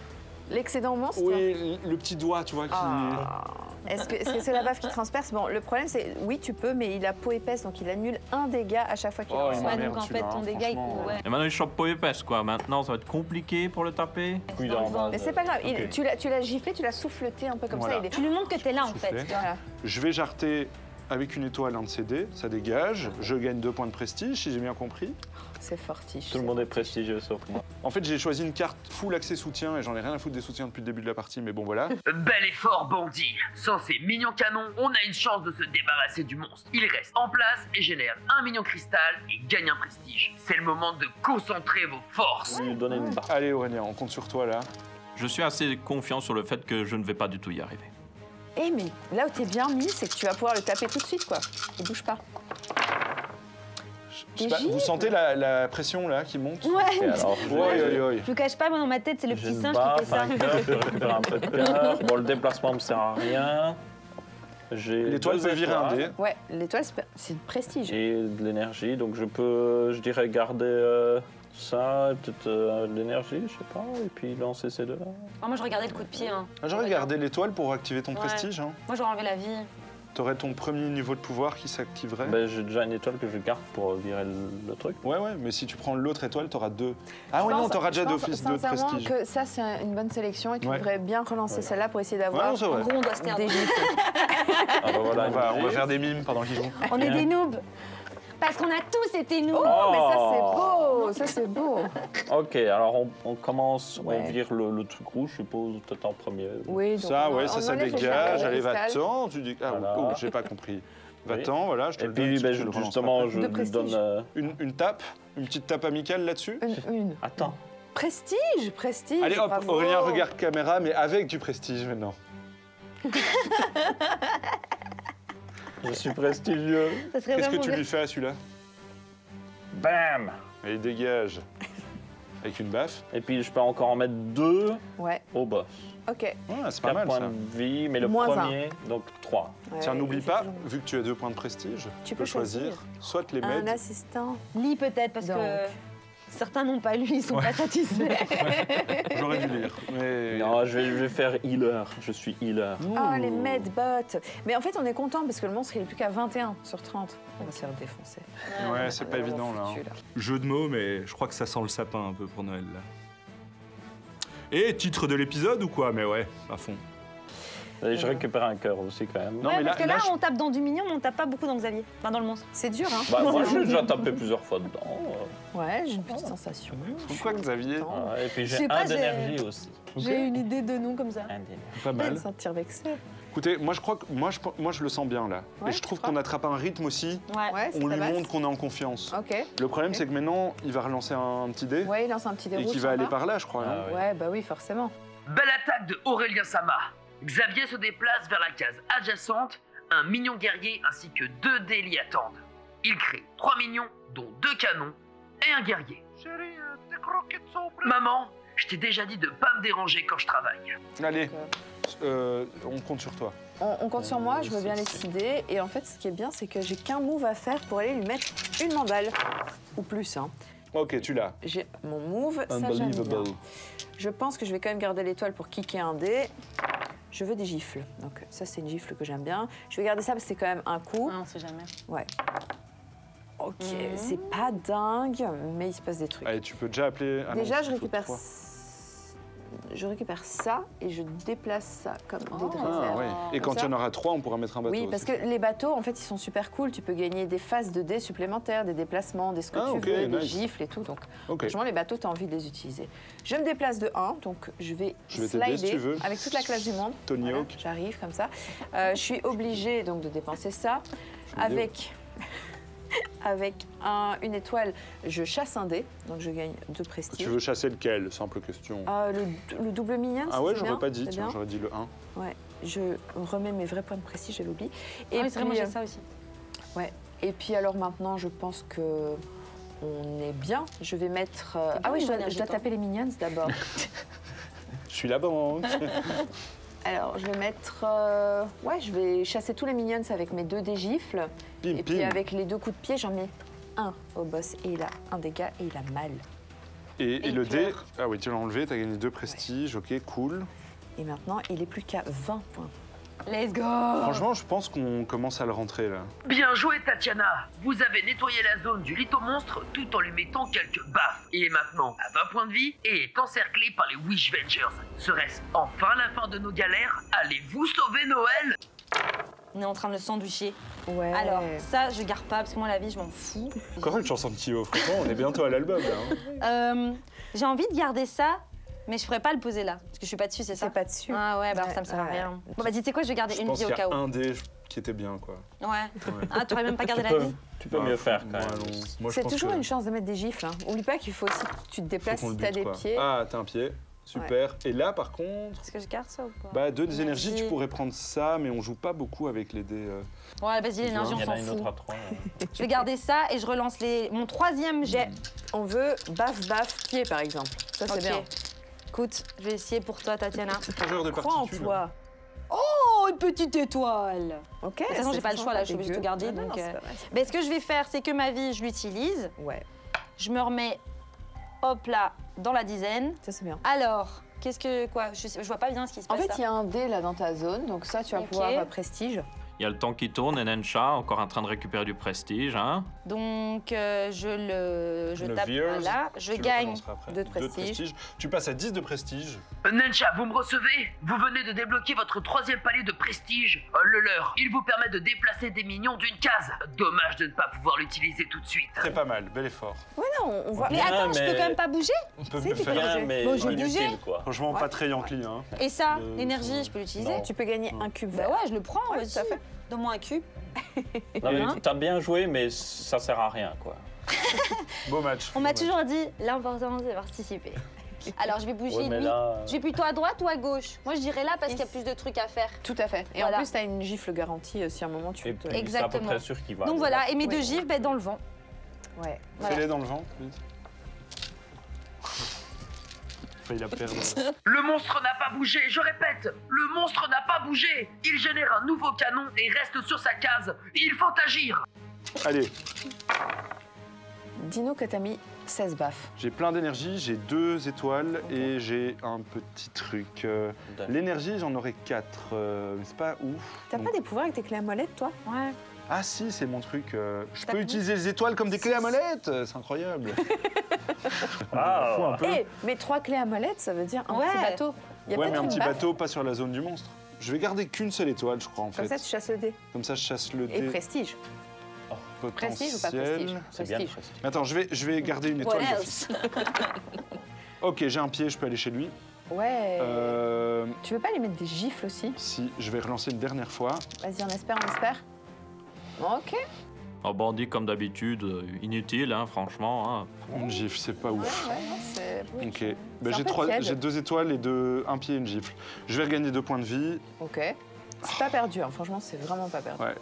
L'excédent monstre? le petit doigt, tu vois, qui. Ah. Est-ce que c'est la baffe qui transperce? Bon, le problème, c'est oui, tu peux, mais il a peau épaisse, donc il annule un dégât à chaque fois qu'il Oh, lance. il Ouais, m'emmerde donc en fait, celui-là, ton hein, dégât, il franchement. court, ouais. Et maintenant, il chope pas épaisse, quoi. Maintenant, ça va être compliqué pour le taper. Puis Dans le en vent. bas, Mais c'est pas grave, Ok. tu l'as giflé, tu l'as souffleté un peu comme Voilà. ça. Il est... Tu lui montres que t'es là, en fait. Souffler. Voilà. Je vais jarter avec une étoile un de ces dés, ça dégage. Je gagne 2 points de prestige, si j'ai bien compris. C'est fortiche. Tout le monde est prestigieux sauf moi. En fait, j'ai choisi une carte full accès soutien et j'en ai rien à foutre des soutiens depuis le début de la partie, mais bon, voilà. Bel effort, bandit. Sans ces mignons canons, on a une chance de se débarrasser du monstre. Il reste en place et génère un mignon cristal et gagne un prestige. C'est le moment de concentrer vos forces. Je vais lui donner une barre. Allez, Aurélien, on compte sur toi, là. Je suis assez confiant sur le fait que je ne vais pas du tout y arriver. Eh, mais là où t'es bien mis, c'est que tu vas pouvoir le taper tout de suite, quoi. Il bouge pas. Je sais pas, vous sentez la pression, là, qui monte Ouais. Et alors, Ouais. Je vous cache pas, moi, dans ma tête, c'est le j'ai petit une singe barre, qui fait ça. un cœur, je récupère un peu de cœur. Bon, le déplacement me sert à rien. J'ai L'étoile 2 peut virer un dé. étoiles Ouais, l'étoile, c'est prestige. et de l'énergie, donc je peux, je dirais, garder ça, peut-être de l'énergie, je sais pas, et puis lancer ces deux-là. Ah, moi, je regardais le coup de pied. Hein. Ah, j'aurais gardé l'étoile pour activer ton Ouais. prestige. Hein. Moi, j'aurais enlevé la vie. T'aurais ton premier niveau de pouvoir qui s'activerait. Ben, j'ai déjà une étoile que je garde pour virer le truc. Ouais, mais si tu prends l'autre étoile, t'auras 2. Ah oui, Je non, pense- t'auras déjà je pense d'office 2 de sincèrement prestige. que ça, c'est une bonne sélection et tu Ouais. devrais bien relancer Voilà. celle-là pour essayer Ouais, d'avoir non, c'est vrai. En gros, on doit se taire. des gifs. Ah, ben voilà, On va faire des mimes pendant qu'ils jouent. On est des noobs. Parce qu'on a tous été noobs. Oh, mais ça, Oh. c'est beau! Ça, c'est beau! Ok, alors on commence, Ouais. on vire le truc rouge, je suppose, peut-être en premier. Oui, donc Ça, on- ouais, on ça enlève le dégage. cristal. Allez, va-t'en. Tu dis. Ah, Voilà. oh, j'ai pas compris. Oui. Va-t'en, voilà, je te Et le donne. puis, tu ben, le relances justement, après. je De lui prestige. donne... Une tape, une petite tape amicale là-dessus. Une. Attends. Prestige! Prestige! Allez, hop, bravo. Aurélien, regarde caméra, mais avec du prestige maintenant. Je suis prestigieux. Ça serait Qu'est-ce que vraiment tu bien. lui fais à celui-là? Bam! Allez, dégage. Avec une baffe. Et puis, je peux encore en mettre 2 Ouais, au boss. ok. Ouais, c'est pas 4 mal points ça. de vie, mais le Moins premier, donc 3. Ouais, Tiens, n'oublie il fait pas, toujours mieux. vu que tu as 2 points de prestige, Tu tu peux peux choisir soit les Un meds. assistant. Lis peut-être, parce Donc. que certains n'ont pas lu, ils sont pas satisfaits. J'aurais dû lire. Mais... Non, je vais faire healer. Je suis healer. Oh, les medbots! Mais en fait, on est content parce que le monstre, il est plus qu'à 21 sur 30. On va se faire défoncer. Ouais, c'est pas On est évident vraiment là. foutu, hein. Jeu de mots, mais je crois que ça sent le sapin un peu pour Noël là. Et titre de l'épisode ou quoi? Mais ouais, à fond. Et je récupère un cœur aussi quand même. Non, Ouais, mais parce que là, je- on tape dans du mignon, mais on tape pas beaucoup dans Xavier. Enfin, dans le monstre. C'est dur, hein? Bah, moi, j'ai déjà tapé plusieurs fois dedans. Ouais, j'ai une petite sensation. Pourquoi Xavier? Et puis Je sais j'ai pas, un j'ai- d'énergie aussi. J'ai une idée de nom comme ça. Un d'énergie. Pas mal. Sentir vexé. Écoutez, moi je crois que moi je le sens bien là. Ouais, Et je trouve tu crois qu'on attrape un rythme aussi. Ouais. Ouais, c'est On ta lui base. montre qu'on est en confiance. Ok. Le problème Ok. c'est que maintenant il va relancer un petit dé Ouais, il lance un petit et déroule. qu'il va aller par là, je crois. Ah hein. ouais. Ouais, bah oui, forcément. Belle attaque de Aurélien Sama. Xavier se déplace vers la case adjacente. Un mignon guerrier ainsi que 2 dés l'y attendent. Il crée 3 mignons, dont 2 canons. et un guerrier. Maman, je t'ai déjà dit de pas me déranger quand je travaille. Allez, on compte sur toi. On compte sur moi, je veux bien décider. Et en fait, ce qui est bien, c'est que j'ai qu'un move à faire pour aller lui mettre une mandale. Ou plus, hein. Ok, tu l'as. J'ai mon move, ça j'aime bien. Je pense que je vais quand même garder l'étoile pour kicker un dé. Je veux des gifles. Donc ça, c'est une gifle que j'aime bien. Je vais garder ça parce que c'est quand même un coup. Ah, on sait jamais. Ouais. Ok, c'est pas dingue, mais il se passe des trucs. Allez, tu peux déjà appeler... Ah non, Déjà, il je faut récupère... 3. Je récupère ça et je déplace ça comme des de Ah, réserve. ouais. Et quand il y en aura 3, on pourra mettre un bateau. Oui, parce que les bateaux, en fait, ils sont super cool. Tu peux gagner des phases de dés supplémentaires, des déplacements, des ce que tu veux, des gifles et tout. Donc, franchement, les bateaux, tu as envie de les utiliser. Je me déplace de 1, donc je vais slider si tu veux. avec toute la classe du monde. Tony Hawk. J'arrive comme ça. Je suis obligée donc de dépenser ça. Avec une étoile, je chasse un dé, donc je gagne 2 prestige. Tu veux chasser lequel? Simple question. Le double minion, Ah ouais, c'est j'aurais bien, pas dit, c'est tiens, bien. j'aurais dit le 1. Ouais, je remets mes vrais points de prestige, j'avais oublié. Et c'est vrai, moi j'ai ça aussi. Ouais. Et puis alors maintenant, je pense que on est bien. Je vais mettre. Ah oui, je dois taper les minions d'abord. Je suis la banque. Alors, je vais mettre. Ouais, je vais chasser tous les minions avec mes 2 dés gifles. Pim, Et puis pim. avec les 2 coups de pied, j'en mets un au boss et il a un dégât et il a mal. Et le il dé, pleure. ah oui, tu l'as enlevé, tu as gagné 2 prestiges, ok, cool. Et maintenant, il est plus qu'à 20 points. Let's go. Franchement, je pense qu'on commence à le rentrer là. Bien joué, Tatiana. Vous avez nettoyé la zone du litho-monstre tout en lui mettant quelques baffes. Il est maintenant à 20 points de vie et est encerclé par les Wishvengers. Serait-ce enfin la fin de nos galères? Allez-vous sauver Noël? On est en train de le sandwicher. Ouais. Alors, ça, je garde pas parce que moi, la vie, je m'en fous. Encore une chanson de Kyo, franchement, on est bientôt à l'album là. Hein. J'ai envie de garder ça, mais je pourrais pas le poser là parce que je suis pas dessus, c'est ça? C'est pas dessus. Ah ouais, bah alors ça me sert à rien. Bon, bah, tu sais quoi, je vais garder Je une pense vie qu'il au y a cas où. un dé qui était bien quoi. Ouais. Ah, t'aurais même pas gardé la vie? Tu peux mieux faire quand même. Moi, je C'est pense toujours que une chance de mettre des gifles. Hein. Oublie pas qu'il faut aussi que tu te faut déplaces qu'on le si t'as bute, des quoi. pieds. Ah, t'as un pied. Super. Et là, par contre, Est-ce que je garde ça ou pas? bah 2 des énergies, Énergie. tu pourrais prendre ça, mais on joue pas beaucoup avec les dés. Ouais, vas-y, l'énergie, Il on y en s'en a une autre fout. à 3. Je vais garder ça et je relance mon 3e jet. On veut baf pied par exemple. Ça c'est Ok. bien. Écoute, je vais essayer pour toi, Tatiana. Joueur de Crois en particules. toi. Oh, une petite étoile! Ok. De toute façon, c'est j'ai pas le choix, là, je suis obligée de tout garder, Non, non, donc, c'est pas mal. Ben, ce que je vais faire, c'est que ma vie, je l'utilise. Ouais, Je me remets, hop là, dans la dizaine. ça c'est bien. Alors, qu'est-ce que. Quoi? Je vois pas bien ce qui se En passe. fait, il y a un dé là dans ta zone, donc ça tu vas Ok. pouvoir prestige. Il y a le temps qui tourne et Nensha, encore en train de récupérer du prestige. Hein. Donc, je Le tape Veers, là. Je tu le gagne. relanceras après. 2 de prestige. Tu passes à 10 de prestige. Nensha, vous me recevez? Vous venez de débloquer votre 3e palier de prestige, le leur. Il vous permet de déplacer des minions d'une case. Dommage de ne pas pouvoir l'utiliser tout de suite. Très pas mal, bel effort. Ouais, non, on voit. Mais Bien, attends, je mais- peux quand même pas bouger? On peut Si, mieux tu peux faire. bouger. Bien, mais Bon, je vais inutile, bouger. quoi. Franchement, pas très Yankee. Hein. Et ça, Le- l'énergie, je peux l'utiliser? Non. Tu peux gagner un cube Bah vert. ouais, je le prends, Ouais, vas-y. tout à fait. Donne-moi un cube. Non, mais Hein t'as bien joué, mais ça sert à rien, quoi. Beau match. On m'a beau match. toujours dit l'important c'est de participer. Alors je vais bouger Ouais, mais lui. là, Je vais plutôt à droite ou à gauche? Moi je dirais là parce qu'il y a plus de trucs à faire. Tout à fait. Et Voilà. en plus, t'as une gifle garantie si à un moment tu Et veux te... puis, c'est à peu Exactement. près sûr qu'il va. Donc aller voilà, là. et mes 2 Oui. gifles ben, dans le vent. Ouais. Voilà. Fais-les dans le vent, vite. Failli la perdre. Le monstre n'a pas bougé, je répète, le monstre n'a pas bougé. Il génère un nouveau canon et reste sur sa case. Il faut agir. Allez, Dino que t'as mis 16 baffes. j'ai plein d'énergie, j'ai 2 étoiles et j'ai un petit truc. L'énergie, j'en aurais 4, mais c'est pas ouf. T'as Donc- pas des pouvoirs avec tes clés à molette, toi? Ouais. Ah si, c'est mon truc. Je T'as peux vu utiliser les étoiles comme des clés à molette. C'est incroyable. Ah, Fou un peu. Eh, mais 3 clés à molette, ça veut dire un Ouais. petit bateau. Il y a Ouais, peut-être mais un une petit baffe. bateau, pas sur la zone du monstre. Je vais garder qu'une seule étoile, je crois, en Comme fait. ça, tu chasses le dé. Comme ça, je chasse le Et dé prestige. potentiel. Prestige ou pas prestige? C'est bien le Prestige. prestige. Mais attends, je vais garder une étoile. What d'office. Ok, j'ai un pied, je peux aller chez lui. Ouais. Si, Tu veux pas lui mettre des gifles aussi? je vais relancer une dernière fois. Vas-y, on espère, on espère. Ok. Un bandit comme d'habitude, inutile, hein, franchement. Hein. Une gifle, c'est pas Ouais, ouf. ouais, non, c'est... Ok. un Bah, peu tiède. j'ai 2 étoiles et un pied et une gifle. Je vais regagner 2 points de vie. Ok. C'est pas perdu, hein. Franchement, c'est vraiment pas perdu. Ouais.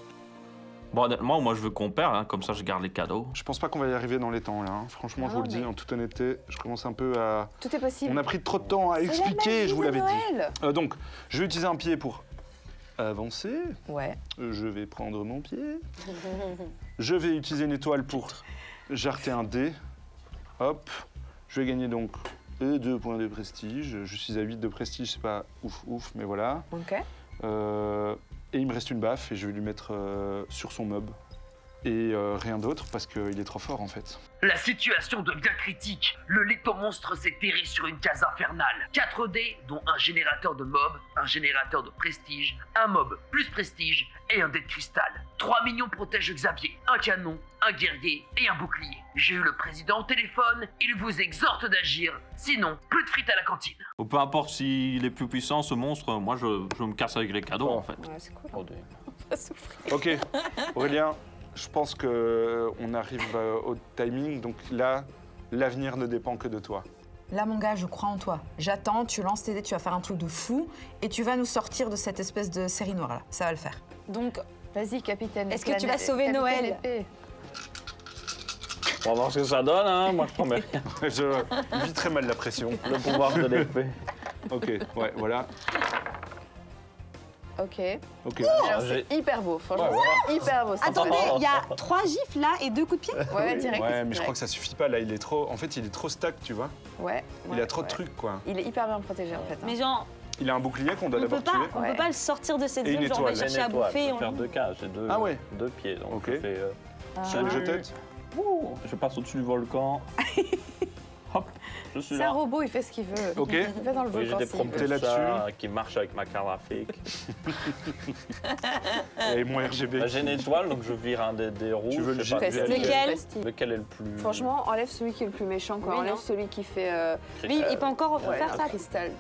Bon, honnêtement, moi, je veux qu'on perde, hein, comme ça, je garde les cadeaux. Je pense pas qu'on va y arriver dans les temps, là. Hein. Franchement, je vous le dis, en toute honnêteté, je commence un peu à... Tout est possible. On a pris trop de temps à expliquer, je vous l'avais dit. Donc, je vais utiliser un pied pour avancer. Ouais. Je vais prendre mon pied. Je vais utiliser une étoile pour jarter un dé. Hop. Je vais gagner donc 2 points de prestige. Je suis à 8 de prestige, c'est pas ouf, mais voilà. Ok. Et il me reste une baffe et je vais lui mettre sur son mob. Et rien d'autre parce qu'il est trop fort en fait. La situation devient critique. Le Litho-monstre s'est terré sur une case infernale. 4 dés, dont un générateur de mob, un générateur de prestige, un mob plus prestige et un dé de cristal. 3 minions protègent Xavier, un canon, un guerrier et un bouclier. J'ai eu le président au téléphone, il vous exhorte d'agir, sinon plus de frites à la cantine. Ou peu importe s'il est plus puissant, ce monstre, moi, je me casse avec les cadeaux, en fait. Ouais, c'est cool. Oh, des- On va souffrir. Ok, Aurélien, je pense qu'on arrive au timing, donc là, l'avenir ne dépend que de toi. Là, mon gars, je crois en toi. J'attends, tu lances tes dés, tu vas faire un truc de fou et tu vas nous sortir de cette espèce de série noire là. Ça va le faire. Donc, Vas-y, capitaine. Est-ce que tu vas sauver Capitaine Noël épée. On va voir ce que ça donne, hein. Moi, je promets rien. Je vis très mal la pression. Le pouvoir de l'épée. Ok, ouais, voilà. Ok. Ok. Alors, c'est hyper beau, franchement. C'est hyper beau. ça. attendez, il y a 3 gifles là et 2 coups de pied. Ouais, direct. Ouais, mais je direct. crois que ça suffit pas là. Il est trop. En fait, il est trop stack, tu vois. Ouais. Il a trop de trucs, quoi. Il est hyper bien protégé en fait. hein. Mais genre, Il a un bouclier qu'on doit on peut d'abord pas, tuer. on Ouais. peut pas le sortir de cette Et une zone, genre on va étoile. chercher à bouffer. Je on- vais faire 2 cases, j'ai 2 Ah ouais. pieds, donc Ok. je fais... Sur le Salut. jeu-tête. Ouh, je passe au-dessus du volcan. Hop, je suis C'est un là. robot, il fait ce qu'il veut. Ok. Il va dans le Oui, j'ai volcan des s'il veut. T'es là-dessus. propulseurs qui marchent avec ma carte graphique. Et mon RGB. J'ai une étoile, donc je vire un des rouges. Tu veux le je sais pas jeter lequel. Lequel Prestige. Lequel est le plus... Franchement, enlève celui qui est le plus méchant, quoi. Oui, Enlève non. celui qui fait. Lui, il peut encore Ouais, faire un ça. cristal.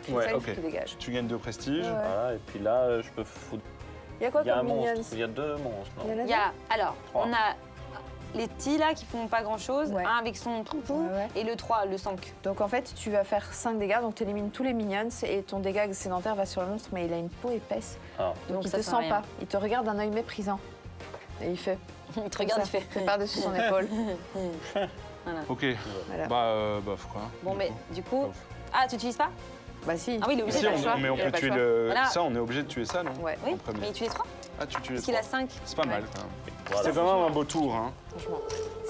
Ouais, Cristal ok. qui dégage. Tu gagnes 2 prestiges. Ouais. Voilà, et puis là, je peux foutre... Il y a quoi Il y a un comme minions monstre, il y a 2 monstres. non Il y en a Il y a, alors, 3. on a les petits là qui font pas grand chose, Ouais. un avec son troupeau Ouais, ouais. et le 3, le 5. Donc en fait, tu vas faire 5 dégâts, donc tu élimines tous les minions et ton dégât excédentaire va sur le monstre, mais il a une peau épaisse. Ah. Donc Donc il ça te sert à sent rien. pas. Il te regarde d'un œil méprisant. Et il fait. Il te regarde, il fait. fait par-dessus son épaule. Ok. Voilà. Bah, bof, quoi. Bon, Du mais coup. du coup. Bof. Ah, tu utilises pas? Bah si. Ah oui, il est obligé Si, de pas le choix. mais on Il a peut pas le tuer choix. le. Voilà. Ça, on est obligé de tuer ça, non Ouais, Oui, En premier. mais il tue les 3 Ah, tu tues les parce qu'il 3. a 5. C'est pas mal, quand même. Voilà. C'était vraiment un beau tour, hein. franchement.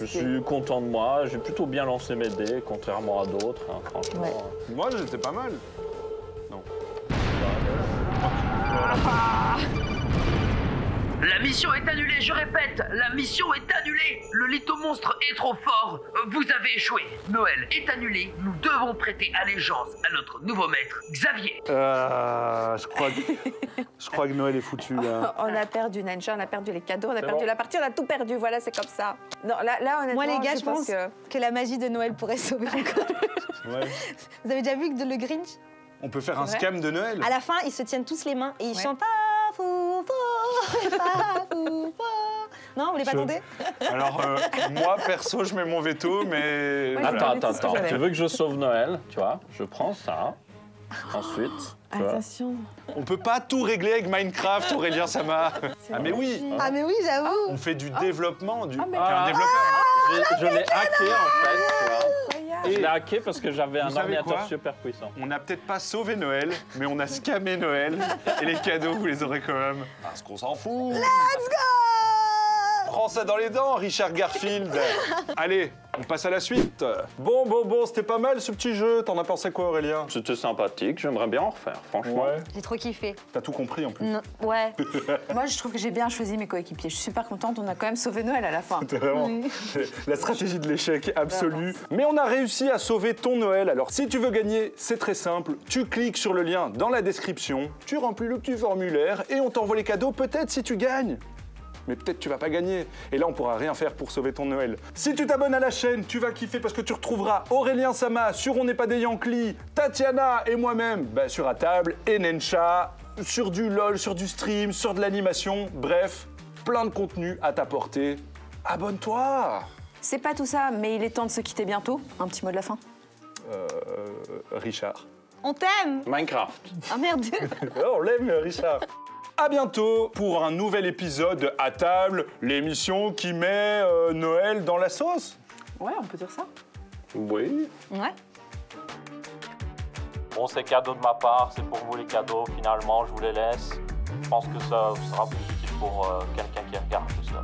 Je suis content de moi, j'ai plutôt bien lancé mes dés, contrairement à d'autres, hein, franchement. Ouais. Moi, j'étais pas mal. La mission est annulée, je répète, la mission est annulée. Le Litho-monstre est trop fort, vous avez échoué. Noël est annulé, nous devons prêter allégeance à notre nouveau maître, Xavier. Je crois que Noël est foutu, là. On a perdu Nensha, on a perdu les cadeaux, on a C'est perdu bon. la partie, on a tout perdu. Voilà, c'est comme ça. Non, là honnêtement, Moi, les gars, je pense que. que la magie de Noël pourrait sauver encore. Ouais. Vous avez déjà vu que le Grinch, On peut faire un C'est vrai scam de Noël. à la fin, ils se tiennent tous les mains et ils Ouais. chantent pas fou fou, pas fou fou. Non, vous voulez pas Je- tenter? Alors, moi, perso, je mets mon veto, mais. Ouais, voilà. Attends, j'avais. tu veux que je sauve Noël, tu vois? Je prends ça, ensuite, tu vois? Attention. On peut pas tout régler avec Minecraft, Aurélien Sama. Ah, mais oui. Ah, mais oui, j'avoue. On fait du développement, du. mais- un développeur. Je l'ai hacké en fait, tu vois? Regarde. Je l'ai hacké parce que j'avais un Vous savez ordinateur quoi super puissant. On n'a peut-être pas sauvé Noël, mais on a scammé Noël. Et les cadeaux, vous les aurez quand même. Parce qu'on s'en fout. Let's go! Prends ça dans les dents, Richard Garfield. Allez, on passe à la suite. Bon, c'était pas mal ce petit jeu. T'en as pensé quoi, Aurélien? C'était sympathique, j'aimerais bien en refaire, franchement. J'ai trop kiffé. T'as tout compris en plus. Non, ouais. Moi, je trouve que j'ai bien choisi mes coéquipiers. Je suis super contente, on a quand même sauvé Noël à la fin. C'est vraiment la stratégie de l'échec absolue. Mais on a réussi à sauver ton Noël. Alors, si tu veux gagner, c'est très simple. Tu cliques sur le lien dans la description, tu remplis le petit formulaire et on t'envoie les cadeaux peut-être si tu gagnes. Mais peut-être tu vas pas gagner. Et là, on pourra rien faire pour sauver ton Noël. Si tu t'abonnes à la chaîne, tu vas kiffer parce que tu retrouveras Aurélien Sama sur On n'est pas des Yankees, Tatiana et moi-même sur À table et Nensha, sur du LOL, sur du stream, sur de l'animation. Bref, plein de contenu à t'apporter. Abonne-toi! C'est pas tout ça, mais il est temps de se quitter bientôt. Un petit mot de la fin. Richard. On t'aime! Minecraft. Ah merde! Oh, on l'aime, Richard. À bientôt pour un nouvel épisode à table, l'émission qui met Noël dans la sauce. Ouais, on peut dire ça. Oui. Ouais. Bon, c'est cadeau de ma part, c'est pour vous les cadeaux, finalement, je vous les laisse. Je pense que ça sera positif pour quelqu'un qui regarde tout ça.